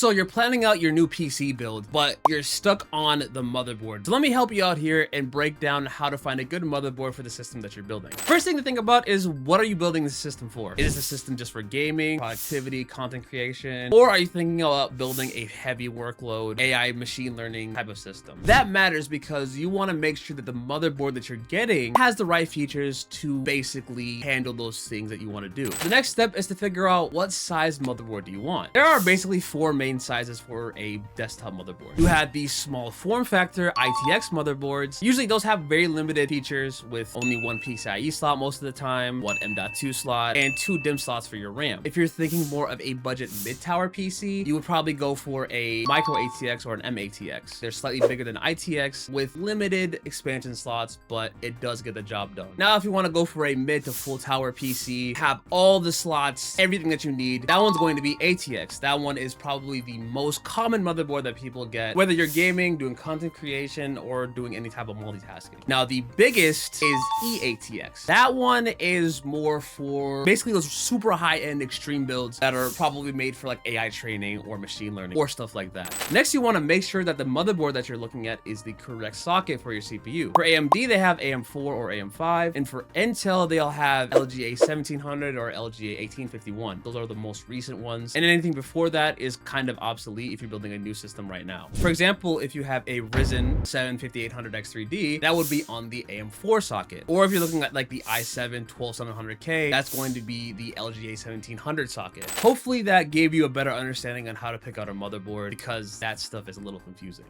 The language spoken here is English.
So you're planning out your new PC build, but you're stuck on the motherboard. So let me help you out here and break down how to find a good motherboard for the system that you're building. First thing to think about is, what are you building the system for? Is the system just for gaming, productivity, content creation, or are you thinking about building a heavy workload, AI machine learning type of system? That matters because you want to make sure that the motherboard that you're getting has the right features to basically handle those things that you want to do. The next step is to figure out what size motherboard do you want. There are basically four main sizes for a desktop motherboard. You have these small form factor ITX motherboards. Usually those have very limited features with only one PCIe slot most of the time, one M.2 slot, and two DIMM slots for your RAM. If you're thinking more of a budget mid-tower PC, you would probably go for a micro ATX or an M-ATX. They're slightly bigger than ITX with limited expansion slots, but it does get the job done. Now, if you want to go for a mid to full tower PC, have all the slots, everything that you need, that one's going to be ATX. That one is probably the most common motherboard that people get, whether you're gaming, doing content creation, or doing any type of multitasking. Now, the biggest is eATX. That one is more for basically those super high-end extreme builds that are probably made for like AI training or machine learning or stuff like that. Next, you want to make sure that the motherboard that you're looking at is the correct socket for your CPU. For AMD, they have AM4 or AM5, and for Intel, they'll have LGA 1700 or LGA 1851. Those are the most recent ones, and anything before that is kind of obsolete if you're building a new system right now. For example, if you have a Ryzen 7 5800X3D, that would be on the AM4 socket. Or if you're looking at like the i7 12700K, that's going to be the LGA 1700 socket. Hopefully that gave you a better understanding on how to pick out a motherboard, because that stuff is a little confusing.